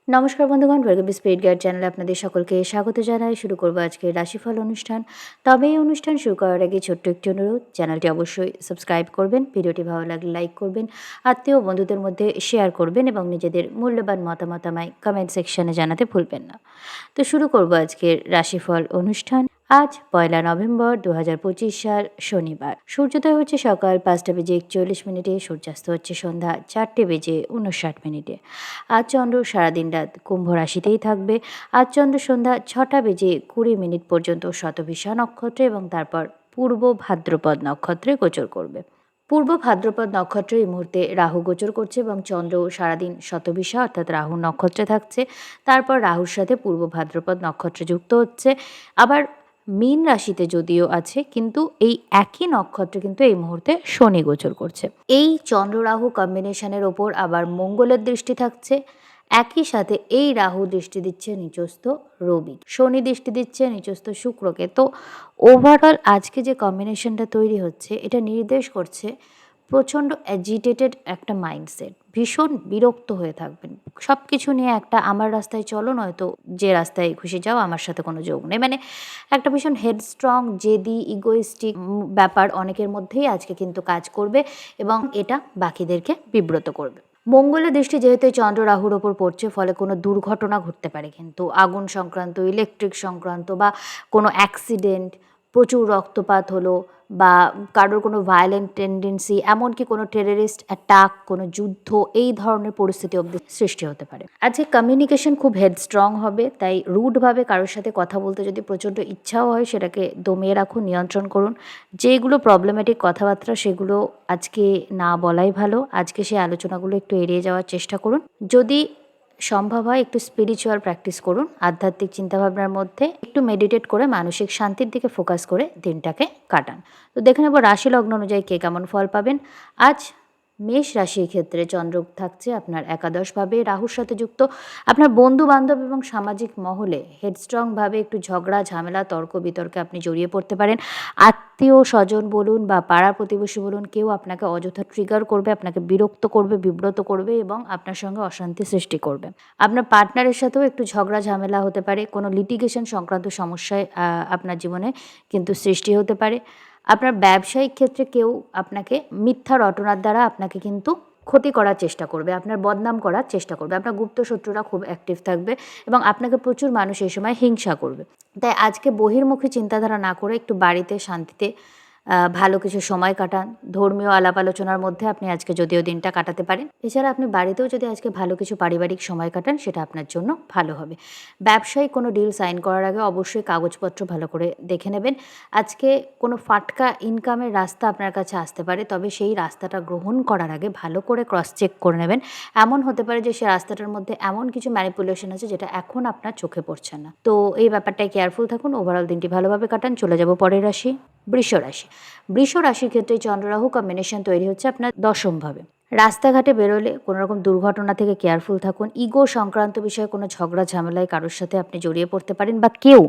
নমস্কার বন্ধুগণ, Bhargavi spirit guide চ্যানেলে আপনাদের সকলকে স্বাগত জানাই। শুরু করবো আজকে রাশিফল অনুষ্ঠান। তবে এই অনুষ্ঠান শুরু করার আগে ছোট্ট একটি অনুরোধ, চ্যানেলটি অবশ্যই সাবস্ক্রাইব করবেন, ভিডিওটি ভালো লাগলে লাইক করবেন, আত্মীয় বন্ধুদের মধ্যে শেয়ার করবেন এবং নিজেদের মূল্যবান মতামত আমায় কমেন্ট সেকশনে জানাতে ভুলবেন না। তো শুরু করবো আজকের রাশিফল অনুষ্ঠান। আজ 1 নভেম্বর 2025 সাল শনিবার। সূর্যোদয় হচ্ছে সকাল 5:41 সূর্যাস্ত হচ্ছে সন্ধ্যা 4:59। আজ চন্দ্র সারাদিন রাত কুম্ভ রাশিতেই থাকবে। আজ চন্দ্র সন্ধ্যা 6:20 পর্যন্ত শতভিষা নক্ষত্রে এবং তারপর পূর্ব ভাদ্রপদ নক্ষত্রে গোচর করবে। পূর্ব ভাদ্রপদ নক্ষত্রে এই মুহূর্তে রাহু গোচর করছে এবং চন্দ্র সারাদিন শতভিষা অর্থাৎ রাহু নক্ষত্রে থাকছে। তারপর রাহুর সাথে পূর্ব ভাদ্রপদ নক্ষত্রে যুক্ত হচ্ছে। আবার মীন রাশিতে যদিও আছে, কিন্তু এই একই নক্ষত্রে কিন্তু এই মুহূর্তে শনি গোচর করছে। এই চন্দ্র রাহু কম্বিনেশনের ওপর আবার মঙ্গলের দৃষ্টি থাকছে। একই সাথে এই রাহু দৃষ্টি দিচ্ছে নিচস্থ রবি, শনি দৃষ্টি দিচ্ছে নিচস্থ শুক্রকে। তো ওভারঅল আজকে যে কম্বিনেশনটা তৈরি হচ্ছে, এটা নির্দেশ করছে প্রচণ্ড অ্যাজিটেটেড একটা মাইন্ডসেট, ভীষণ বিরক্ত হয়ে থাকবেন সব কিছু নিয়ে। একটা আমার রাস্তায় চলো, নয়তো যে রাস্তায় খুশি যাও, আমার সাথে কোনো যোগ নেই, মানে একটা ভীষণ হেডস্ট্রং, জেদি, ইগোইস্টিক ব্যাপার অনেকের মধ্যেই আজকে কিন্তু কাজ করবে এবং এটা বাকিদেরকে বিব্রত করবে। মঙ্গলের দৃষ্টি যেহেতু চন্দ্র রাহুর ওপর পড়ছে, ফলে কোনো দুর্ঘটনা ঘটতে পারে, কিন্তু আগুন সংক্রান্ত, ইলেকট্রিক সংক্রান্ত বা কোনো অ্যাক্সিডেন্ট, প্রচুর রক্তপাত হলো বা কারোর কোনো ভায়োলেন্ট টেন্ডেন্সি, এমনকি কোনো টেররিস্ট অ্যাটাক, কোনো যুদ্ধ, এই ধরনের পরিস্থিতি অবধি সৃষ্টি হতে পারে। আজকে কমিউনিকেশন খুব হেডস্ট্রং হবে, তাই রুডভাবে কারোর সাথে কথা বলতে যদি প্রচণ্ড ইচ্ছাও হয়, সেটাকে দমিয়ে রাখুন, নিয়ন্ত্রণ করুন। যেগুলো প্রবলেম্যাটিক কথাবার্তা, সেগুলো আজকে না বলাই ভালো। আজকে সেই আলোচনাগুলো একটু এড়িয়ে যাওয়ার চেষ্টা করুন। যদি সম্ভব হয় একটু স্পিরিচুয়াল প্র্যাকটিস করুন, আধ্যাত্মিক চিন্তাভাবনার মধ্যে একটু মেডিটেট করে মানসিক শান্তির দিকে ফোকাস করে দিনটাকে কাটান। তো দেখে নেব রাশি লগ্ন অনুযায়ী কে কেমন ফল পাবেন। আজ মেষ রাশির ক্ষেত্রে চন্দ্র থাকছে আপনার একাদশভাবে, রাহুর সাথে যুক্ত। আপনার বন্ধু বান্ধব এবং সামাজিক মহলে হেডস্ট্রংভাবে একটু ঝগড়া ঝামেলা, তর্ক বিতর্কে আপনি জড়িয়ে পড়তে পারেন। আত্মীয় স্বজন বলুন বা পাড়া প্রতিবেশী বলুন, কেউ আপনাকে অযথা ট্রিগার করবে, আপনাকে বিরক্ত করবে, বিব্রত করবে এবং আপনার সঙ্গে অশান্তি সৃষ্টি করবে। আপনার পার্টনারের সাথেও একটু ঝগড়া ঝামেলা হতে পারে, কোনো লিটিগেশন সংক্রান্ত সমস্যায় আপনার জীবনে কিন্তু সৃষ্টি হতে পারে। আপনার ব্যবসায়িক ক্ষেত্রে কেউ আপনাকে মিথ্যা রটনার দ্বারা আপনাকে কিন্তু ক্ষতি করার চেষ্টা করবে, আপনার বদনাম করার চেষ্টা করবে। আপনার গুপ্ত শত্রুরা খুব অ্যাক্টিভ থাকবে এবং আপনাকে প্রচুর মানুষ এই সময় হিংসা করবে। তাই আজকে বহির্মুখী চিন্তাধারা না করে একটু বাড়িতে শান্তিতে ভালো কিছু সময় কাটান। ধর্মীয় আলাপ আলোচনার মধ্যে আপনি আজকে যদিও দিনটা কাটাতে পারেন। এছাড়া আপনি বাড়িতেও যদি আজকে ভালো কিছু পারিবারিক সময় কাটান, সেটা আপনার জন্য ভালো হবে। ব্যবসায়িক কোনো ডিল সাইন করার আগে অবশ্যই কাগজপত্র ভালো করে দেখে নেবেন। আজকে কোনো ফাটকা ইনকামের রাস্তা আপনার কাছে আসতে পারে, তবে সেই রাস্তাটা গ্রহণ করার আগে ভালো করে ক্রস চেক করে নেবেন। এমন হতে পারে যে সেই রাস্তাটার মধ্যে এমন কিছু ম্যানিপুলেশন আছে যেটা এখন আপনার চোখে পড়ছে না। তো এই ব্যাপারটায় কেয়ারফুল থাকুন। ওভারঅল দিনটি ভালোভাবে কাটান। চলে যাব পরের রাশি, বৃষ রাশি। বৃষ রাশির ক্ষেত্রে চন্দ্ররাহু কম্বিনেশন তৈরি হচ্ছে আপনার দশমভাবে। রাস্তাঘাটে বেরোলে কোনো রকম দুর্ঘটনা থেকে কেয়ারফুল থাকুন। ইগো সংক্রান্ত বিষয়ে কোনো ঝগড়া ঝামেলায় কারোর সাথে আপনি জড়িয়ে পড়তে পারেন বা কেউ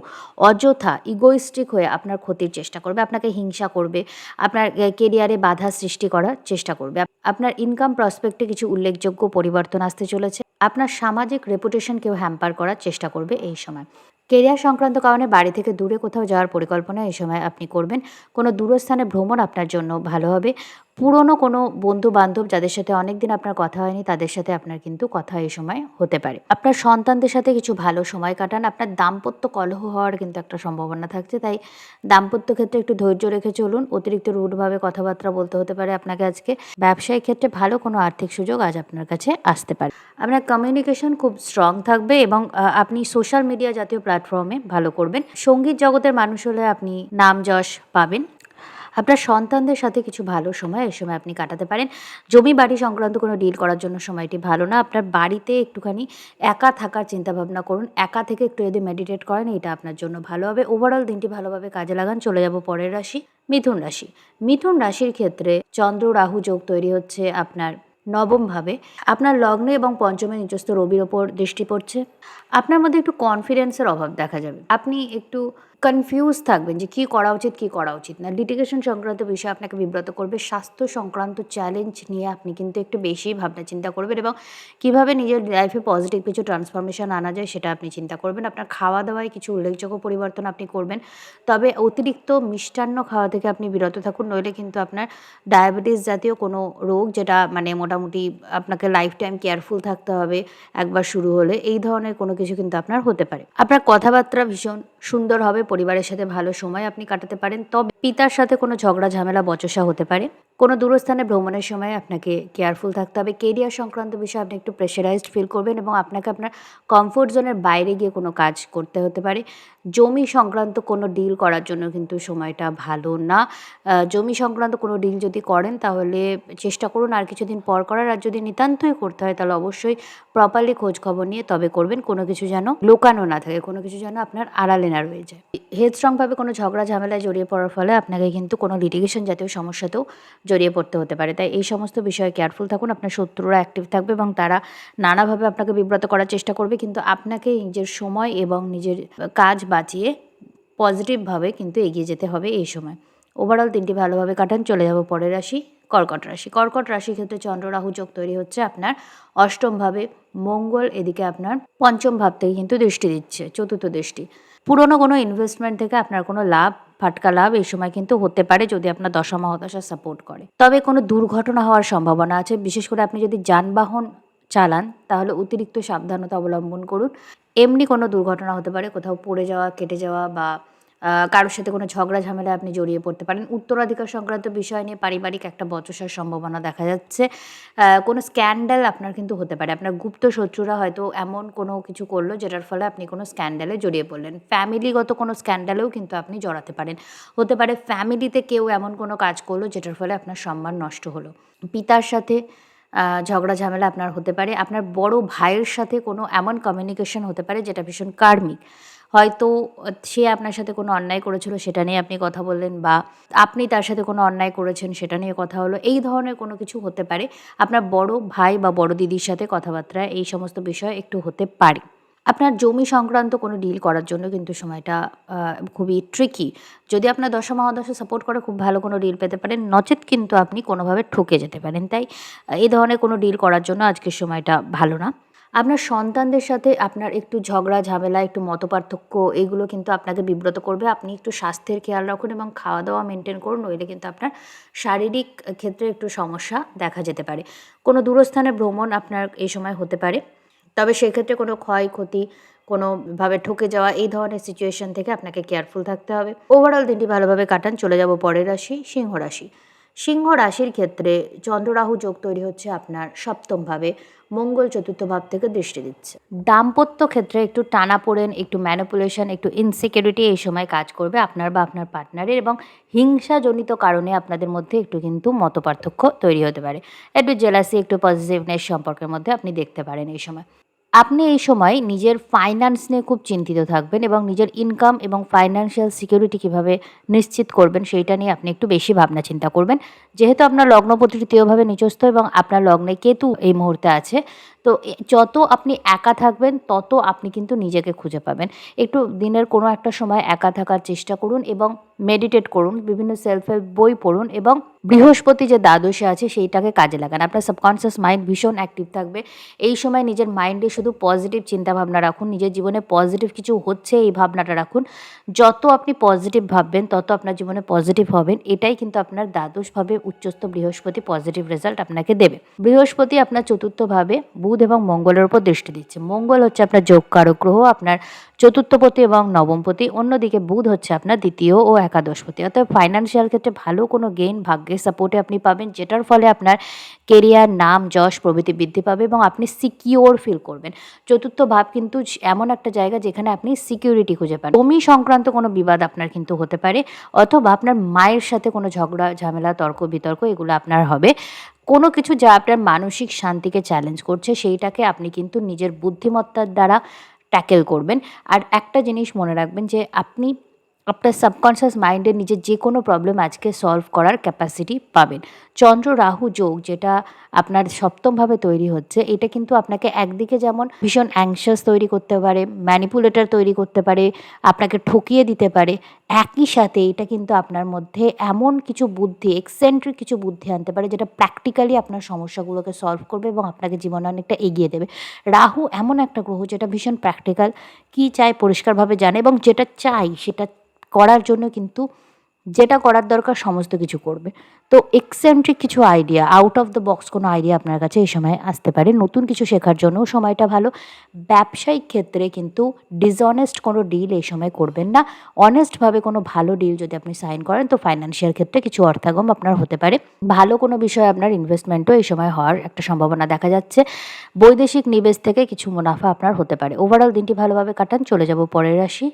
অযথা ইগোইস্টিক হয়ে আপনার ক্ষতির চেষ্টা করবে, আপনাকে হিংসা করবে, আপনার কেরিয়ারে বাধা সৃষ্টি করার চেষ্টা করবে। আপনার ইনকাম প্রসপেক্টে কিছু উল্লেখযোগ্য পরিবর্তন আসতে চলেছে। আপনার সামাজিক রেপুটেশন কেউ হ্যাম্পার করার চেষ্টা করবে এই সময়। কেরিয়ার সংক্রান্ত কারণে বাড়ি থেকে দূরে কোথাও যাওয়ার পরিকল্পনা এই সময় আপনি করবেন। কোনো দূরস্থানে ভ্রমণ আপনার জন্য ভালো হবে। পুরনো কোনো বন্ধু বান্ধব যাদের সাথে অনেকদিন আপনার কথা হয়নি, তাদের সাথে আপনার কিন্তু কথা এই সময় হতে পারে। আপনার সন্তানদের সাথে কিছু ভালো সময় কাটান। আপনার দাম্পত্য কলহ হওয়ার কিন্তু একটা সম্ভাবনা থাকছে, তাই দাম্পত্য ক্ষেত্রে একটু ধৈর্য রেখে চলুন। অতিরিক্ত রুডভাবে কথাবার্তা বলতে হতে পারে আপনাকে আজকে। ব্যবসায়িক ক্ষেত্রে ভালো কোনো আর্থিক সুযোগ আজ আপনার কাছে আসতে পারে। আপনার কমিউনিকেশন খুব স্ট্রং থাকবে এবং আপনি সোশ্যাল মিডিয়া জাতীয় প্ল্যাটফর্মে ভালো করবেন। সঙ্গীত জগতের মানুষ হলে আপনি নাম যশ পাবেন। আপনার সন্তানদের সাথে কিছু ভালো সময় এই সময় আপনি কাটাতে পারেন। জমি বাড়ি সংক্রান্ত কোনো ডিল করার জন্য সময়টি ভালো না। আপনার বাড়িতে একটুখানি একা থাকার চিন্তাভাবনা করুন। একা থেকে একটু যদি মেডিটেট করেন, এটা আপনার জন্য ভালো হবে। ওভারঅল দিনটি ভালোভাবে কাজে লাগান। চলে যাব পরের রাশি, মিথুন রাশি। মিথুন রাশির ক্ষেত্রে চন্দ্র রাহু যোগ তৈরি হচ্ছে আপনার নবমভাবে। আপনার লগ্নে এবং পঞ্চমে নিচস্থ রবির ওপর দৃষ্টি পড়ছে। আপনার মধ্যে একটু কনফিডেন্সের অভাব দেখা যাবে। আপনি একটু কনফিউজ থাকবেন যে কী করা উচিত, কী করা উচিত না। লিটিগেশন সংক্রান্ত বিষয় আপনাকে বিব্রত করবে। স্বাস্থ্য সংক্রান্ত চ্যালেঞ্জ নিয়ে আপনি কিন্তু একটু বেশিই ভাবনা চিন্তা করবেন এবং কীভাবে নিজের লাইফে পজিটিভ কিছু ট্রান্সফরমেশন আনা যায় সেটা আপনি চিন্তা করবেন। আপনার খাওয়া দাওয়ায় কিছু উল্লেখযোগ্য পরিবর্তন আপনি করবেন। তবে অতিরিক্ত মিষ্টান্ন খাওয়া থেকে আপনি বিরত থাকুন, নইলে কিন্তু আপনার ডায়াবেটিস জাতীয় কোনো রোগ, যেটা মানে মোটামুটি আপনাকে লাইফ টাইম কেয়ারফুল থাকতে হবে একবার শুরু হলে, এই ধরনের কোনো কিছু কিন্তু আপনার হতে পারে। আপনার কথাবার্তা ভীষণ সুন্দর হবে, পরিবারের সাথে ভালো সময় আপনি কাটাতে পারেন। তবে পিতার সাথে কোনো ঝগড়া ঝামেলা বচসা হতে পারে। কোনো দূরস্থানে ভ্রমণের সময় আপনাকে কেয়ারফুল থাকতে হবে। কেরিয়ার সংক্রান্ত বিষয়ে আপনি একটু প্রেশারাইজড ফিল করবেন এবং আপনাকে আপনার কমফোর্ট জোনের বাইরে গিয়ে কোনো কাজ করতে হতে পারে। জমি সংক্রান্ত কোনো ডিল করার জন্য কিন্তু সময়টা ভালো না। জমি সংক্রান্ত কোনো ডিল যদি করেন তাহলে চেষ্টা করুন আর কিছুদিন পর করার। আর যদি নিতান্তই করতে হয় তাহলে অবশ্যই প্রপারলি খোঁজখবর নিয়ে তবে করবেন। কোনো কিছু যেন লোকানো না থাকে, কোনো কিছু যেন আপনার আড়ালে না রয়ে যায়। হেডস্ট্রংভাবে কোনো ঝগড়া ঝামেলায় জড়িয়ে পড়ার ফলে আপনাকে কিন্তু কোনো লিটিগেশন জাতীয় সমস্যাতেও জড়িয়ে পড়তে হতে পারে। তাই এই সমস্ত বিষয়ে কেয়ারফুল থাকুন। আপনার শত্রুরা অ্যাক্টিভ থাকবে এবং তারা নানাভাবে আপনাকে বিব্রত করার চেষ্টা করবে, কিন্তু আপনাকে নিজের সময় এবং নিজের কাজ বাঁচিয়ে পজিটিভভাবে কিন্তু এগিয়ে যেতে হবে এই সময়। ওভারঅল দিনটি ভালোভাবে কাটান। চলে যাব পরের রাশি, কর্কট রাশি। কর্কট রাশির ক্ষেত্রে চন্দ্র রাহু যোগ তৈরি হচ্ছে আপনার অষ্টমভাবে। মঙ্গল এদিকে আপনার পঞ্চম ভাব থেকে কিন্তু দৃষ্টি দিচ্ছে, চতুর্থ দৃষ্টি। পুরনো কোনো ইনভেস্টমেন্ট থেকে আপনার কোনো লাভ, ফাটকা লাভ এই সময় কিন্তু হতে পারে যদি আপনার দশা মহাদশা সাপোর্ট করে। তবে কোনো দুর্ঘটনা হওয়ার সম্ভাবনা আছে। বিশেষ করে আপনি যদি যানবাহন চালান তাহলে অতিরিক্ত সাবধানতা অবলম্বন করুন। এমনি কোনো দুর্ঘটনা হতে পারে, কোথাও পড়ে যাওয়া, কেটে যাওয়া বা কারোর সাথে কোনো ঝগড়া ঝামেলায় আপনি জড়িয়ে পড়তে পারেন। উত্তরাধিকার সংক্রান্ত বিষয় নিয়ে পারিবারিক একটা বচসার সম্ভাবনা দেখা যাচ্ছে। কোনো স্ক্যান্ডাল আপনার কিন্তু হতে পারে। আপনার গুপ্ত শত্রুরা হয়তো এমন কোনো কিছু করলো যেটার ফলে আপনি কোনো স্ক্যান্ডালে জড়িয়ে পড়লেন। ফ্যামিলিগত কোনো স্ক্যান্ডালেও কিন্তু আপনি জড়াতে পারেন। হতে পারে ফ্যামিলিতে কেউ এমন কোনো কাজ করলো যেটার ফলে আপনার সম্মান নষ্ট হলো। পিতার সাথে ঝগড়া ঝামেলা আপনার হতে পারে। আপনার বড় ভাইয়ের সাথে কোনো এমন কমিউনিকেশন হতে পারে যেটা ভীষণ কার্মিক। হয়তো সে আপনার সাথে কোনো অন্যায় করেছিল সেটা নিয়ে আপনি কথা বললেন, বা আপনি তার সাথে কোনো অন্যায় করেছেন সেটা নিয়ে কথা হলো। এই ধরনের কোনো কিছু হতে পারে। আপনার বড় ভাই বা বড় দিদির সাথে কথাবার্তা এই সমস্ত বিষয় একটু হতে পারে। আপনার জমি সংক্রান্ত কোনো ডিল করার জন্য কিন্তু সময়টা খুবই ট্রিকি। যদি আপনার দশা মহাদশা সাপোর্ট করে খুব ভালো কোনো ডিল পেতে পারেন, নচেৎ কিন্তু আপনি কোনোভাবে ঠকে যেতে পারেন। তাই এই ধরনের কোনো ডিল করার জন্য আজকের সময়টা ভালো না। আপনার সন্তানদের সাথে আপনার একটু ঝগড়া ঝামেলা, একটু মতপার্থক্য এগুলো কিন্তু আপনাকে বিব্রত করবে। আপনি একটু স্বাস্থ্যের খেয়াল রাখুন এবং খাওয়া দাওয়া মেনটেন করুন, নইলে কিন্তু আপনার শারীরিক ক্ষেত্রে একটু সমস্যা দেখা যেতে পারে। কোনো দূরস্থানে ভ্রমণ আপনার এই সময় হতে পারে। তবে সেক্ষেত্রে কোনো ক্ষয়ক্ষতি, কোনোভাবে ঠকে যাওয়া এই ধরনের সিচুয়েশন থেকে আপনাকে কেয়ারফুল থাকতে হবে। ওভারঅল দিনটি ভালোভাবে কাটান। চলে যাব পরের রাশি, সিংহ রাশি। সিংহ রাশির ক্ষেত্রে চন্দ্র রাহু যোগ তৈরি হচ্ছে আপনার সপ্তমভাবে। মঙ্গল চতুর্থ ভাব থেকে দৃষ্টি দিচ্ছে। দাম্পত্য ক্ষেত্রে একটু টানাপোড়েন, একটু ম্যানিপুলেশন, একটু ইনসিকিউরিটি এই সময় কাজ করবে আপনার বা আপনার পার্টনারের, এবং হিংসাজনিত কারণে আপনাদের মধ্যে একটু কিন্তু মতপার্থক্য তৈরি হতে পারে। একটু জেলাসি, একটু পজিটিভনেস সম্পর্কের মধ্যে আপনি দেখতে পারেন এই সময়। আপনি এই সময় নিজের ফাইন্যান্স নিয়ে খুব চিন্তিত থাকবেন এবং নিজের ইনকাম এবং ফাইন্যান্সিয়াল সিকিউরিটি কীভাবে নিশ্চিত করবেন সেইটা নিয়ে আপনি একটু বেশি ভাবনা চিন্তা করবেন। যেহেতু আপনার লগ্নপতি তৃতীয়ভাবে নিচস্থ এবং আপনার লগ্নে কেতু এই মুহূর্তে আছে, তো যত আপনি একা থাকবেন তত আপনি কিন্তু নিজেকে খুঁজে পাবেন। একটু দিনের কোনো একটা সময় একা থাকার চেষ্টা করুন এবং মেডিটেট করুন, বিভিন্ন সেলফ হেল্প বই পড়ুন এবং বৃহস্পতি যে দ্বাদশে আছে সেইটাকে কাজে লাগান। আপনার সাবকনসিয়াস মাইন্ড ভীষণ অ্যাক্টিভ থাকবে এই সময়। নিজের মাইন্ডে শুধু পজিটিভ চিন্তাভাবনা রাখুন, নিজের জীবনে পজিটিভ কিছু হচ্ছে এই ভাবনাটা রাখুন। যত আপনি পজিটিভ ভাববেন তত আপনার জীবনে পজিটিভ হবেন। এটাই কিন্তু আপনার দ্বাদশভাবে উচ্চস্থ বৃহস্পতি পজিটিভ রেজাল্ট আপনাকে দেবে। বৃহস্পতি আপনার চতুর্থভাবে বুধ এবং মঙ্গলের উপর দৃষ্টি দিচ্ছে। মঙ্গল হচ্ছে আপনার যোগকারক গ্রহ, আপনার চতুর্থপতি এবং নবমপতি। অন্যদিকে বুধ হচ্ছে আপনার দ্বিতীয় ও একাদশপতি। অর্থাৎ ফাইন্যান্সিয়াল ক্ষেত্রে ভালো কোনো গেইন, ভাগ্যের সাপোর্টে আপনি পাবেন, যেটার ফলে আপনার কেরিয়ার, নাম, যশ প্রভৃতি বৃদ্ধি পাবে এবং আপনি সিকিওর ফিল করবেন। চতুর্থ ভাব কিন্তু এমন একটা জায়গা যেখানে আপনি সিকিউরিটি খুঁজে পান। জমি সংক্রান্ত কোনো বিবাদ আপনার কিন্তু হতে পারে, অথবা আপনার মায়ের সাথে কোনো ঝগড়া ঝামেলা, তর্ক বিতর্ক এগুলো আপনার হবে। কোনো কিছু যা আপনার মানসিক শান্তিকে চ্যালেঞ্জ করছে সেইটাকে আপনি কিন্তু নিজের বুদ্ধিমত্তার দ্বারা ট্যাকেল করবেন। আর একটা জিনিস মনে রাখবেন যে আপনি আপনার সাবকনশিয়াস মাইন্ডে নিজের যে কোনো প্রবলেম আজকে সলভ করার ক্যাপাসিটি পাবেন। চন্দ্র রাহু যোগ যেটা আপনার সপ্তমভাবে তৈরি হচ্ছে, এটা কিন্তু আপনাকে একদিকে যেমন ভীষণ অ্যাংশাস তৈরি করতে পারে, ম্যানিপুলেটর তৈরি করতে পারে, আপনাকে ঠকিয়ে দিতে পারে। একই সাথে এটা কিন্তু আপনার মধ্যে এমন কিছু বুদ্ধি, এক্সেন্ট্রিক কিছু বুদ্ধি আনতে পারে যেটা প্র্যাকটিক্যালি আপনার সমস্যাগুলোকে সলভ করবে এবং আপনাকে জীবনে অনেকটা এগিয়ে দেবে। রাহু এমন একটা গ্রহ যেটা ভীষণ প্র্যাকটিক্যাল, কী চায় পরিষ্কারভাবে জানে এবং যেটা চাই সেটা করার জন্য কিন্তু যেটা করার দরকার সমস্ত কিছু করবে। তো এক্সেন্ট্রিক কিছু idea, out of the box কোনো আইডিয়া আপনার কাছে এই সময় আসতে পারে। নতুন কিছু শেখার জন্যও সময়টা ভালো। ব্যবসায়িক ক্ষেত্রে কিন্তু ডিসঅনেস্ট কোনো ডিল এই সময় করবেন না। অনেস্টভাবে কোনো ভালো ডিল যদি আপনি সাইন করেন তো ফাইন্যান্সিয়াল ক্ষেত্রে কিছু অর্থাগম আপনার হতে পারে। ভালো কোনো বিষয়ে আপনার ইনভেস্টমেন্টও এই সময় হওয়ার একটা সম্ভাবনা দেখা যাচ্ছে। বৈদেশিক নিবেশ থেকে কিছু মুনাফা আপনার হতে পারে। ওভারঅল দিনটি ভালোভাবে কাটান। চলে যাব পরের রাশি,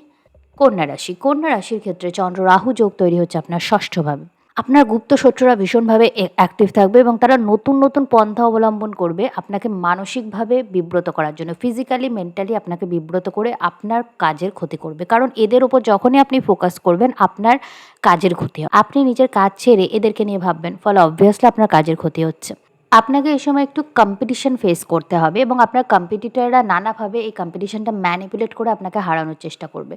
কন্যা রাশি। কন্যা রাশির ক্ষেত্রে চন্দ্র রাহু যোগ তৈরি হচ্ছে আপনার ষষ্ঠভাবে। আপনার গুপ্ত শত্রুরা ভীষণভাবে অ্যাক্টিভ থাকবে এবং তারা নতুন নতুন পন্থা অবলম্বন করবে আপনাকে মানসিকভাবে বিব্রত করার জন্য, ফিজিক্যালি মেন্টালি আপনাকে বিব্রত করে আপনার কাজের ক্ষতি করবে। কারণ এদের ওপর যখনই আপনি ফোকাস করবেন আপনার কাজের ক্ষতি হয়। আপনি নিজের কাজ ছেড়ে এদেরকে নিয়ে ভাববেন, ফলে অবভিয়াসলি আপনার কাজের ক্ষতি হচ্ছে। আপনাকে এই সময় একটু কম্পিটিশন ফেস করতে হবে এবং আপনার কম্পিটিটররা নানাভাবে এই কম্পিটিশনটা ম্যানিপুলেট করে আপনাকে হারানোর চেষ্টা করবে।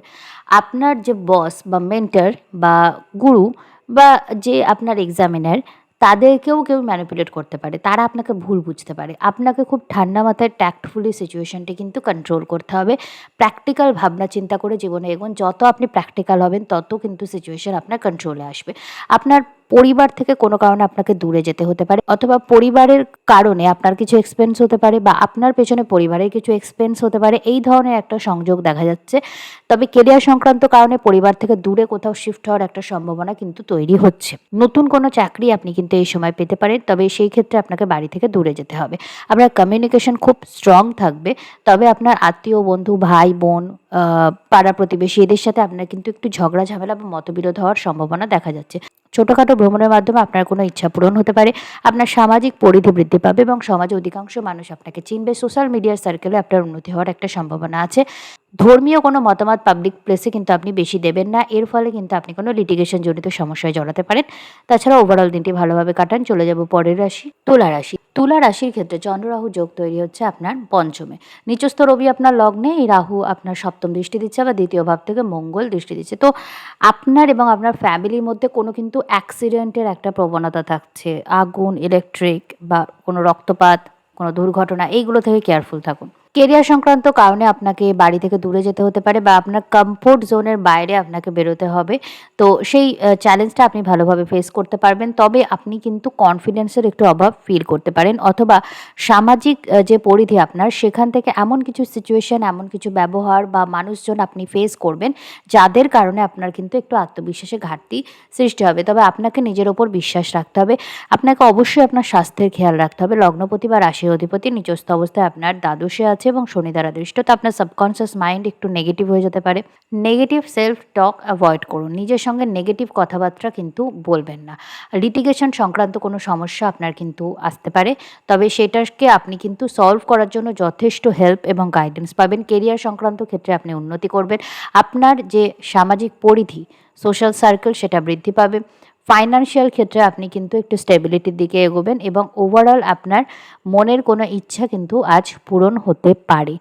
আপনার যে বস বা মেন্টর বা গুরু বা যে আপনার এক্সামিনার, তাদেরকেও কেউ ম্যানিপুলেট করতে পারে। তারা আপনাকে ভুল বুঝতে পারে। আপনাকে খুব ঠান্ডা মাথায় ট্যাক্টফুলি সিচুয়েশনটি কিন্তু কন্ট্রোল করতে হবে। প্র্যাকটিক্যাল ভাবনা চিন্তা করে জীবনে এগোন। যত আপনি প্র্যাকটিক্যাল হবেন তত কিন্তু সিচুয়েশন আপনার কন্ট্রোলে আসবে। আপনার পরিবার থেকে কোনো কারণে আপনাকে দূরে যেতে হতে পারে, অথবা পরিবারের কারণে আপনার কিছু এক্সপেন্স হতে পারে বা আপনার পেছনে পরিবারের কিছু এক্সপেন্স হতে পারে। এই ধরনের একটা সংযোগ দেখা যাচ্ছে। তবে কেরিয়ার সংক্রান্ত কারণে পরিবার থেকে দূরে কোথাও শিফট হওয়ার একটা সম্ভাবনা কিন্তু তৈরি হচ্ছে। নতুন কোনো চাকরি আপনি কিন্তু এই সময় পেতে পারেন, তবে সেই ক্ষেত্রে আপনাকে বাড়ি থেকে দূরে যেতে হবে। আপনার কমিউনিকেশন খুব স্ট্রং থাকবে, তবে আপনার আত্মীয়, বন্ধু, ভাই, বোন, পাড়া প্রতিবেশী এদের সাথে আপনার কিন্তু একটু ঝগড়া ঝামেলা বা মতবিরোধ হওয়ার সম্ভাবনা দেখা যাচ্ছে। ছোটোখাটো ভ্রমণের মাধ্যমে আপনার কোনো ইচ্ছা পূরণ হতে পারে। আপনার সামাজিক পরিধি বৃদ্ধি পাবে এবং সমাজে অধিকাংশ মানুষ আপনাকে চিনবে। সোশ্যাল মিডিয়ার সার্কেলে আপনার উন্নতি হওয়ার একটা সম্ভাবনা আছে। ধর্মীয় কোনো মতামত পাবলিক প্লেসে কিন্তু আপনি বেশি দেবেন না। এর ফলে কিন্তু আপনি কোনো লিটিগেশন জনিত সমস্যায় জড়াতে পারেন। তাছাড়া ওভারঅল দিনটি ভালোভাবে কাটান। চলে যাব পরের রাশি, তুলা রাশি। তুলা রাশির ক্ষেত্রে চন্দ্র রাহু যোগ তৈরি হচ্ছে আপনার পঞ্চমে। নিচস্থ রবি আপনার লগ্নে, এই রাহু আপনার সপ্তম দৃষ্টি দিচ্ছে, আবার দ্বিতীয় ভাব থেকে মঙ্গল দৃষ্টি দিচ্ছে। তো আপনার এবং আপনার ফ্যামিলির মধ্যে কোনো কিন্তু অ্যাক্সিডেন্টের একটা প্রবণতা থাকছে। আগুন, ইলেকট্রিক বা কোনো রক্তপাত, কোনো দুর্ঘটনা, এইগুলো থেকে কেয়ারফুল থাকুন। কেরিয়ার সংক্রান্ত কারণে আপনাকে বাড়ি থেকে দূরে যেতে হতে পারে বা আপনার কমফোর্ট জোনের বাইরে আপনাকে বেরোতে হবে। তো সেই চ্যালেঞ্জটা আপনি ভালোভাবে ফেস করতে পারবেন। তবে আপনি কিন্তু কনফিডেন্সের একটু অভাব ফিল করতে পারেন, অথবা সামাজিক যে পরিধি আপনার, সেখান থেকে এমন কিছু সিচুয়েশন, এমন কিছু ব্যবহার বা মানুষজন আপনি ফেস করবেন যাদের কারণে আপনার কিন্তু একটু আত্মবিশ্বাসে ঘাটতি সৃষ্টি হবে। তবে আপনাকে নিজের ওপর বিশ্বাস রাখতে হবে। আপনাকে অবশ্যই আপনার স্বাস্থ্যের খেয়াল রাখতে হবে। লগ্নপতি বা রাশির অধিপতি নিচস্থ অবস্থায় আপনার দ্বাদশে আছে এবং শনি দ্বারা দৃষ্ট। তো আপনার সাবকনসিয়াস মাইন্ড একটু নেগেটিভ হয়ে যেতে পারে। নেগেটিভ সেলফ টক অ্যাভয়েড করুন। নিজের সঙ্গে নেগেটিভ কথাবার্তা কিন্তু বলবেন না। লিটিগেশন সংক্রান্ত কোনো সমস্যা আপনার কিন্তু আসতে পারে, তবে সেটাকে আপনি কিন্তু সলভ করার জন্য যথেষ্ট হেল্প এবং গাইডেন্স পাবেন। কেরিয়ার সংক্রান্ত ক্ষেত্রে আপনি উন্নতি করবেন। আপনার যে সামাজিক পরিধি, সোশ্যাল সার্কেল, সেটা বৃদ্ধি পাবে। ফাইন্যান্সিয়াল ক্ষেত্রে আপনি কিন্তু একটু স্টেবিলিটির দিকে এগোবেন এবং ওভারঅল আপনার মনের কোনো ইচ্ছা কিন্তু আজ পূরণ হতে পারে।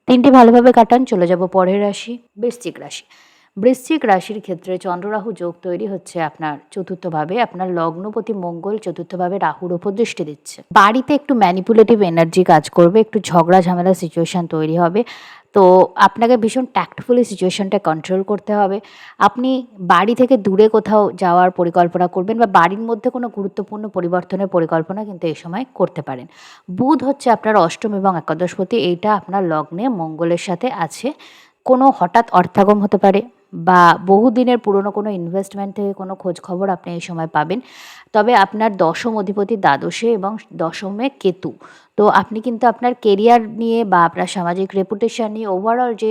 দিনটি ভালোভাবে কাটান। চলে যাব পরের রাশি, বৃশ্চিক রাশি। বৃশ্চিক রাশির ক্ষেত্রে চন্দ্ররাহু যোগ তৈরি হচ্ছে আপনার চতুর্থভাবে। আপনার লগ্নপতি মঙ্গল চতুর্থভাবে রাহুর ওপর দৃষ্টি দিচ্ছে। বাড়িতে একটু ম্যানিপুলেটিভ এনার্জি কাজ করবে, একটু ঝগড়া ঝামেলা সিচুয়েশন তৈরি হবে। তো আপনাকে ভীষণ ট্যাক্টফুলি সিচুয়েশনটা কন্ট্রোল করতে হবে। আপনি বাড়ি থেকে দূরে কোথাও যাওয়ার পরিকল্পনা করবেন বা বাড়ির মধ্যে কোনো গুরুত্বপূর্ণ পরিবর্তনের পরিকল্পনা কিন্তু এই সময় করতে পারেন। বুধ হচ্ছে আপনার অষ্টম এবং একাদশপতি, এইটা আপনার লগ্নে মঙ্গলের সাথে আছে। কোনো হঠাৎ অর্থাগম হতে পারে বা বহুদিনের পুরনো কোনো ইনভেস্টমেন্ট থেকে কোনো খোঁজ খবর আপনি এই সময় পাবেন। তবে আপনার দশম অধিপতি দ্বাদশে এবং দশমে কেতু। তো আপনি কিন্তু আপনার কেরিয়ার নিয়ে বা আপনার সামাজিক রেপুটেশন নিয়ে ওভারঅল যে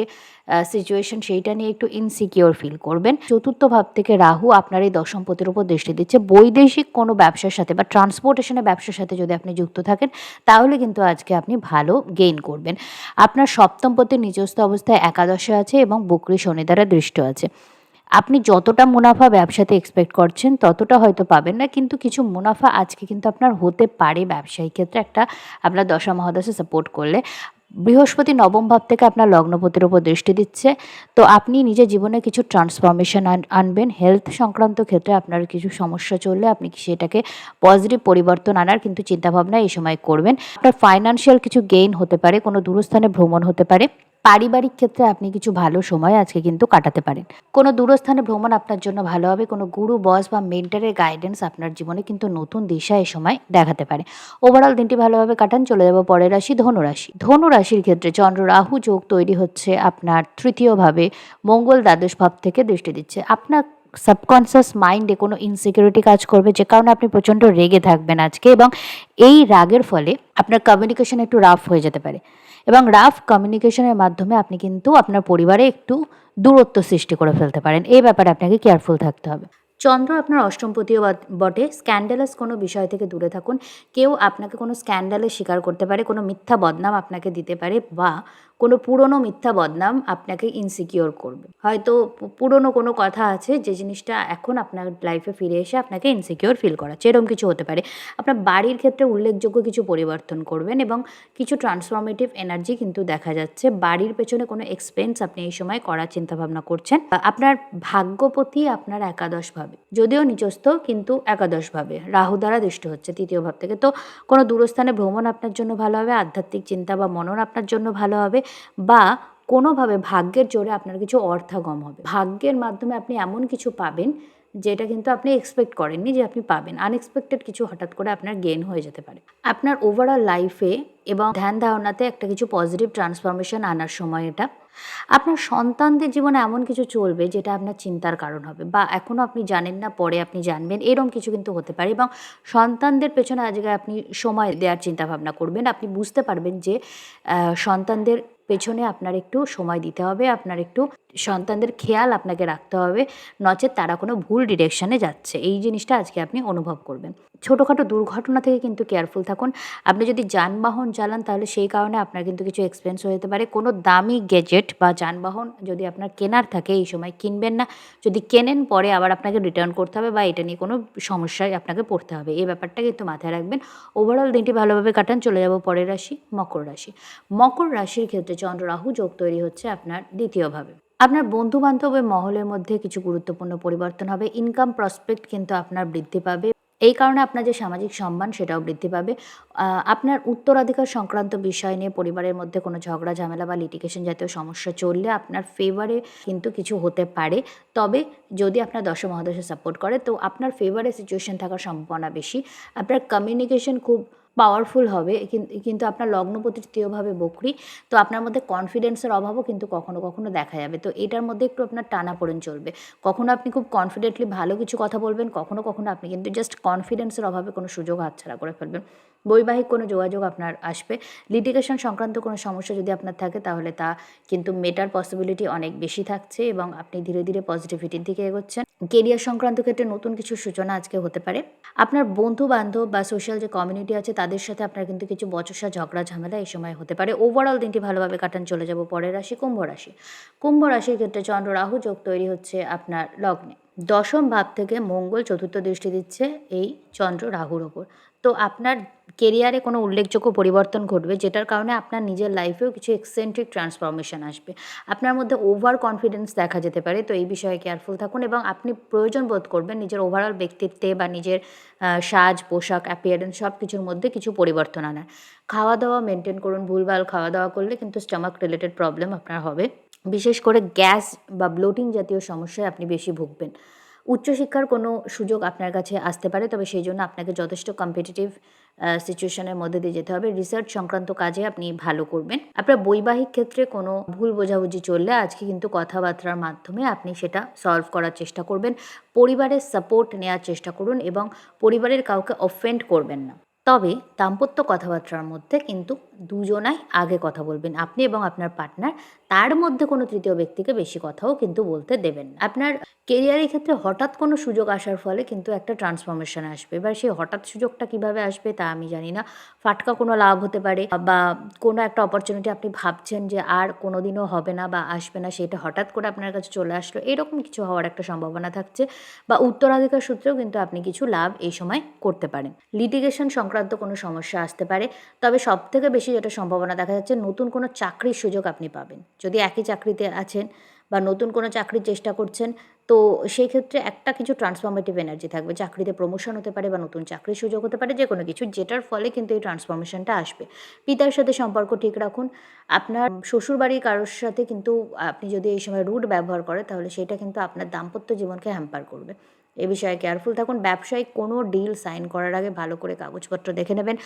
সিচুয়েশন, সেইটা নিয়ে একটু ইনসিকিওর ফিল করবেন। চতুর্থ ভাব থেকে রাহু আপনার এই দশমপতির উপর দৃষ্টি দিচ্ছে। বৈদেশিক কোনো ব্যবসার সাথে বা ট্রান্সপোর্টেশনের ব্যবসার সাথে যদি আপনি যুক্ত থাকেন তাহলে কিন্তু আজকে আপনি ভালো গেইন করবেন। আপনার সপ্তমপতি নিজস্থ অবস্থায় একাদশে আছে এবং বক্রী শনি দ্বারা দৃষ্ট আছে। আপনি যতটা মুনাফা ব্যবসাতে এক্সপেক্ট করছেন ততটা হয়তো পাবেন না, কিন্তু কিছু মুনাফা আজকে কিন্তু আপনার হতে পারে ব্যবসায়িক ক্ষেত্রে একটা আপনার দশা মহাদশা সাপোর্ট করলে। বৃহস্পতি নবম ভাব থেকে আপনার লগ্নপতির উপর দৃষ্টি দিচ্ছে, তো আপনি নিজের জীবনে কিছু ট্রান্সফরমেশন আনবেন। হেলথ সংক্রান্ত ক্ষেত্রে আপনার কিছু সমস্যা চললে আপনি সেটাকে পজিটিভ পরিবর্তন আনার কিন্তু চিন্তাভাবনা এই সময় করবেন। আপনার ফাইন্যান্সিয়াল কিছু গেইন হতে পারে, কোনো দূরস্থানে ভ্রমণ হতে পারে। পারিবারিক ক্ষেত্রে আপনি কিছু ভালো সময় আজকে কিন্তু কাটাতে পারেন। কোনো দূরস্থানে ভ্রমণ আপনার জন্য ভালো হবে। কোনো গুরু, বস বা মেন্টরের গাইডেন্স আপনার জীবনে কিন্তু নতুন দিশা এই সময় দেখাতে পারে। ওভারঅল দিনটি ভালোভাবে কাটান। চলে যাব পরের রাশি, ধনুরাশি। ধনুরাশির ক্ষেত্রে চন্দ্র রাহু যোগ তৈরি হচ্ছে আপনার তৃতীয়ভাবে, মঙ্গল দ্বাদশ ভাব থেকে দৃষ্টি দিচ্ছে। আপনার সাবকনসিয়াস মাইন্ডে কোনো ইনসিকিউরিটি কাজ করবে, যে কারণে আপনি প্রচণ্ড রেগে থাকবেন আজকে, এবং এই রাগের ফলে আপনার কমিউনিকেশন একটু রাফ হয়ে যেতে পারে, এবং রাফ কমিউনিকেশনের মাধ্যমে আপনি কিন্তু আপনার পরিবারে একটু দূরত্ব সৃষ্টি করে ফেলতে পারেন। এই ব্যাপারে আপনাকে কেয়ারফুল থাকতে হবে। চন্দ্র আপনার অষ্টমপতিও বটে। স্ক্যান্ডালাস কোনো বিষয় থেকে দূরে থাকুন। কেউ আপনাকে কোনো স্ক্যান্ডালে স্বীকার করতে পারে, কোনো মিথ্যা বদনাম আপনাকে দিতে পারে, বা কোনো পুরনো মিথ্যা বদনাম আপনাকে ইনসিকিওর করবে। হয়তো পুরনো কোনো কথা আছে যে জিনিসটা এখন আপনার লাইফে ফিরে এসে আপনাকে ইনসিকিওর ফিল করাচ্ছে, এরকম কিছু হতে পারে। আপনার বাড়ির ক্ষেত্রে উল্লেখযোগ্য কিছু পরিবর্তন করবেন, এবং কিছু ট্রান্সফরমেটিভ এনার্জি কিন্তু দেখা যাচ্ছে। বাড়ির পেছনে কোনো এক্সপেন্স আপনি এই সময় করার চিন্তাভাবনা করছেন। আপনার ভাগ্যপতি আপনার একাদশভাবে, যদিও নিচস্থ কিন্তু একাদশভাবে রাহু দ্বারা দৃষ্টি হচ্ছে তৃতীয় ভাব থেকে। তো কোনো দূরস্থানে ভ্রমণ আপনার জন্য ভালো হবে, আধ্যাত্মিক চিন্তা বা মনন আপনার জন্য ভালো হবে, বা কোনোভাবে ভাগ্যের জোরে আপনার কিছু অর্থাগম হবে। ভাগ্যের মাধ্যমে আপনি এমন কিছু পাবেন যেটা কিন্তু আপনি এক্সপেক্ট করেননি যে আপনি পাবেন। আনএক্সপেক্টেড কিছু হঠাৎ করে আপনার গেইন হয়ে যেতে পারে। আপনার ওভারঅল লাইফে এবং ধ্যান ধারণাতে একটা কিছু পজিটিভ ট্রান্সফরমেশন আনার সময় এটা। আপনার সন্তানদের জীবনে এমন কিছু চলবে যেটা আপনার চিন্তার কারণ হবে, বা এখনও আপনি জানেন না, পরে আপনি জানবেন, এরকম কিছু কিন্তু হতে পারে। এবং সন্তানদের পেছনে আজকে আপনি সময় দেওয়ার চিন্তাভাবনা করবেন। আপনি বুঝতে পারবেন যে সন্তানদের পেছনে আপনার একটু সময় দিতে হবে, আপনার একটু সন্তানদের খেয়াল আপনাকে রাখতে হবে, নচেত তারা কোনো ভুল ডিরেকশানে যাচ্ছে, এই জিনিসটা আজকে আপনি অনুভব করবেন। ছোটোখাটো দুর্ঘটনা থেকে কিন্তু কেয়ারফুল থাকুন। আপনি যদি যানবাহন চালান তাহলে সেই কারণে আপনার কিন্তু কিছু এক্সপেন্স হয়ে যেতে পারে। কোনো দামি গ্যাজেট বা যানবাহন যদি আপনার কেনার থাকে এই সময় কিনবেন না। যদি কেনেন পরে আবার আপনাকে রিটার্ন করতে হবে, বা এটা নিয়ে কোনো সমস্যায় আপনাকে পড়তে হবে, এই ব্যাপারটা কিন্তু মাথায় রাখবেন। ওভারঅল দিনটি ভালোভাবে কাটান। চলে যাব পরের রাশি, মকর রাশি। মকর রাশির ক্ষেত্রে চন্দ্র রাহু যোগ তৈরি হচ্ছে আপনার দ্বিতীয়ভাবে। আপনার বন্ধুবান্ধব ও মহলের মধ্যে কিছু গুরুত্বপূর্ণ পরিবর্তন হবে। ইনকাম প্রসপেক্ট কিন্তু আপনার বৃদ্ধি পাবে। এই কারণে আপনার যে সামাজিক সম্মান সেটাও বৃদ্ধি পাবে। আপনার উত্তরাধিকার সংক্রান্ত বিষয় নিয়ে পরিবারের মধ্যে কোনো ঝগড়া ঝামেলা বা লিটিগেশন জাতীয় সমস্যা চললে আপনার ফেভারে কিন্তু কিছু হতে পারে। তবে যদি আপনার দশা মহাদশা সাপোর্ট করে তো আপনার ফেভারে সিচুয়েশন থাকার সম্ভাবনা বেশি। আপনার কমিউনিকেশন খুব পাওয়ারফুল হবে, কিন্তু আপনার লগ্নপতি তৃতীয়ভাবে বকরি, তো আপনার মধ্যে কনফিডেন্সের অভাবও কিন্তু কখনো কখনো দেখা যাবে। তো এটার মধ্যে একটু আপনার টানাপোড়েন চলবে। কখনো আপনি খুব কনফিডেন্টলি ভালো কিছু কথা বলবেন, কখনো কখনো আপনি কিন্তু জাস্ট কনফিডেন্সের অভাবে কোনো সুযোগ হাতছাড়া করে ফেলবেন। বৈবাহিক কোনো যোগাযোগ আপনার আসবে। লিটিগেশন সংক্রান্ত কোনো সমস্যা যদি আপনার থাকে তাহলে তা কিন্তু মেটার পসিবিলিটি অনেক বেশি থাকছে, এবং আপনি ধীরে ধীরে পজিটিভিটির দিকে এগোচ্ছেন। কেরিয়ার সংক্রান্ত ক্ষেত্রে নতুন কিছু সূচনা আজকে হতে পারে। আপনার বন্ধু বান্ধব বা সোশ্যাল যে কমিউনিটি আছে তাদের সাথে আপনার কিন্তু কিছু বচসা ঝগড়া ঝামেলা এই সময় হতে পারে। ওভারঅল দিনটি ভালোভাবে কাটান। চলে যাব পরের রাশি, কুম্ভ রাশি। কুম্ভ রাশির ক্ষেত্রে চন্দ্র রাহু যোগ তৈরি হচ্ছে আপনার লগ্নে। দশম ভাব থেকে মঙ্গল চতুর্থ দৃষ্টি দিচ্ছে এই চন্দ্র রাহুর ওপর। তো আপনার কেরিয়ারে কোনো উল্লেখযোগ্য পরিবর্তন ঘটবে, যেটার কারণে আপনার নিজের লাইফেও কিছু এক্সেন্ট্রিক ট্রান্সফরমেশন আসবে। আপনার মধ্যে ওভার কনফিডেন্স দেখা যেতে পারে, তো এই বিষয়ে কেয়ারফুল থাকুন, এবং আপনি প্রয়োজন বোধ করবেন নিজের ওভারঅল ব্যক্তিত্বে বা নিজের সাজ পোশাক অ্যাপিয়ারেন্স সব কিছুর মধ্যে কিছু পরিবর্তন আনার। খাওয়া দাওয়া মেনটেন করুন। ভুলভাল খাওয়া দাওয়া করলে কিন্তু স্টমাক রিলেটেড প্রবলেম আপনার হবে। বিশেষ করে গ্যাস বা ব্লোটিং জাতীয় সমস্যায় আপনি বেশি ভুগবেন। উচ্চশিক্ষার কোনো সুযোগ আপনার কাছে আসতে পারে, তবে সেই জন্য আপনাকে যথেষ্ট কম্পিটিটিভ সিচুয়েশনের মধ্যে দিয়ে যেতে হবে। রিসার্চ সংক্রান্ত কাজে আপনি ভালো করবেন। আপনার বৈবাহিক ক্ষেত্রে কোনো ভুল বোঝাবুঝি চললে আজকে কিন্তু কথাবার্তার মাধ্যমে আপনি সেটা সলভ করার চেষ্টা করবেন। পরিবারের সাপোর্ট নেওয়ার চেষ্টা করুন, এবং পরিবারের কাউকে অফেন্ড করবেন না। তবে দাম্পত্য কথাবার্তার মধ্যে কিন্তু দুজনাই আগে কথা বলবেন, আপনি এবং আপনার পার্টনার, তার মধ্যে কোনো তৃতীয় ব্যক্তিকে বেশি কথাও কিন্তু বলতে দেবেন না। আপনার কেরিয়ারের ক্ষেত্রে হঠাৎ কোনো সুযোগ আসার ফলে কিন্তু একটা ট্রান্সফরমেশন আসবে। এবার সেই হঠাৎ সুযোগটা কিভাবে আসবে তা আমি জানি না। ফাটকা কোনো লাভ হতে পারে বা কোনো একটা অপরচুনিটি আপনি ভাবছেন যে আর কোনোদিনও হবে না বা আসবে না, সেটা হঠাৎ করে আপনার কাছে চলে আসলো। এরকম কিছু হওয়ার একটা সম্ভাবনা থাকছে বা উত্তরাধিকার সূত্রেও কিন্তু আপনি কিছু লাভ এই সময় করতে পারেন। লিটিগেশন সংক্রান্ত কোনো সমস্যা আসতে পারে। তবে সবথেকে বেশি যেটা সম্ভাবনা দেখা যাচ্ছে, নতুন কোনো চাকরির সুযোগ আপনি পাবেন। যদি একই চাকরিতে আছেন বা নতুন কোনো চাকরির চেষ্টা করছেন, তো সেই ক্ষেত্রে একটা কিছু ট্রান্সফরমেটিভ এনার্জি থাকবে। চাকরিতে প্রমোশন হতে পারে বা নতুন চাকরির সুযোগ হতে পারে, যে কোনো কিছু, যেটার ফলে কিন্তু এই ট্রান্সফরমেশনটা আসবে। পিতার সাথে সম্পর্ক ঠিক রাখুন। আপনার শ্বশুরবাড়ির কারোর সাথে কিন্তু আপনি যদি এই সময় রুড ব্যবহার করেন, তাহলে সেটা কিন্তু আপনার দাম্পত্য জীবনকে হ্যাম্পার করবে। এ বিষয়ে কেয়ারফুল থাকুন। ব্যবসায়িক কোনো ডিল সাইন করার আগে ভালো করে কাগজপত্র দেখে নেবেন।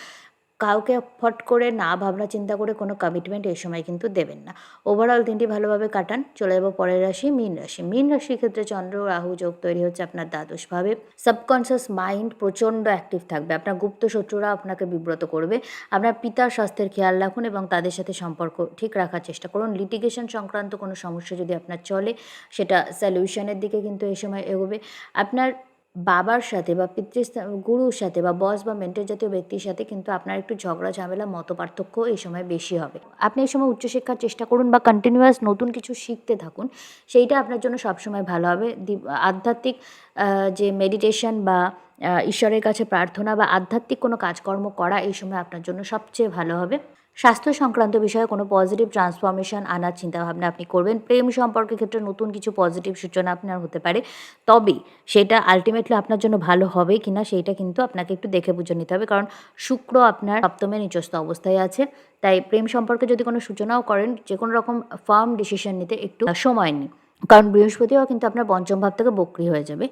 কাউকে ফট করে না ভাবনা চিন্তা করে কোনো কমিটমেন্ট এই সময় কিন্তু দেবেন না। ওভারঅল দিনটি ভালোভাবে কাটান। চলে যাব পরের রাশি, মীন রাশি। মীন রাশির ক্ষেত্রে চন্দ্র রাহু যোগ তৈরি হচ্ছে আপনার দ্বাদশভাবে। সাবকনসিয়াস মাইন্ড প্রচণ্ড অ্যাক্টিভ থাকবে। আপনার গুপ্ত শত্রুরা আপনাকে বিব্রত করবে। আপনার পিতার স্বাস্থ্যের খেয়াল রাখুন এবং তাদের সাথে সম্পর্ক ঠিক রাখার চেষ্টা করুন। লিটিগেশন সংক্রান্ত কোনো সমস্যা যদি আপনার চলে, সেটা সলিউশনের দিকে কিন্তু এই সময় এগোবে। আপনার বাবার সাথে বা গুরুর সাথে বা বস বা মেন্টর জাতীয় ব্যক্তির সাথে কিন্তু আপনার একটু ঝগড়া ঝামেলা মতপার্থক্য এই সময় বেশি হবে। আপনি এই সময় উচ্চশিক্ষার চেষ্টা করুন বা কন্টিনিউয়াস নতুন কিছু শিখতে থাকুন। সেইটা আপনার জন্য সবসময় ভালো হবে। আধ্যাত্মিক যে মেডিটেশন বা ঈশ্বরের কাছে প্রার্থনা বা আধ্যাত্মিক কোনো কাজকর্ম করা এই সময় আপনার জন্য সবচেয়ে ভালো হবে। স্বাস্থ্য সংক্রান্ত বিষয়ে কোনো পজিটিভ ট্রান্সফরমেশন আনার চিন্তাভাবনা আপনি করবেন। প্রেম সম্পর্কের ক্ষেত্রে নতুন কিছু পজিটিভ সূচনা আপনার হতে পারে। তবে সেটা আল্টিমেটলি আপনার জন্য ভালো হবে কিনা সেইটা কিন্তু আপনাকে একটু দেখে বুঝে নিতে হবে। কারণ শুক্র আপনার সপ্তমে নিচস্থ অবস্থায় আছে। তাই প্রেম সম্পর্কে যদি কোনো সূচনাও করেন, যে কোনো রকম ফার্ম ডিসিশন নিতে একটু সময় নিন। কারণ বৃহস্পতিও কিন্তু আপনার পঞ্চম ভাব থেকে বক্রী হয়ে যাবে।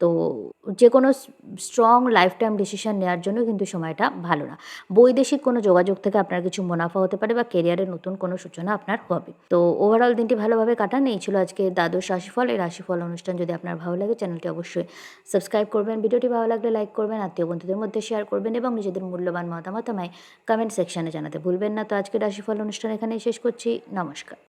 তো যে কোনো স্ট্রং লাইফ টাইম ডিসিশন নেওয়ার জন্য কিন্তু সময়টা ভালো না। বৈদেশিক কোনো যোগাযোগ থেকে আপনার কিছু মুনাফা হতে পারে বা কেরিয়ারের নতুন কোনো সূচনা আপনার হবে। তো ওভারঅল দিনটি ভালোভাবে কাটান। এই ছিল আজকে দ্বাদশ রাশিফল। এই রাশিফল অনুষ্ঠান যদি আপনার ভালো লাগে, চ্যানেলটি অবশ্যই সাবস্ক্রাইব করবেন। ভিডিওটি ভালো লাগলে লাইক করবেন, আত্মীয় বন্ধুদের মধ্যে শেয়ার করবেন এবং নিজেদের মূল্যবান মতামত আমায় কমেন্ট সেকশনে জানাতে ভুলবেন না। তো আজকে রাশিফল অনুষ্ঠান এখানেই শেষ করছি। নমস্কার।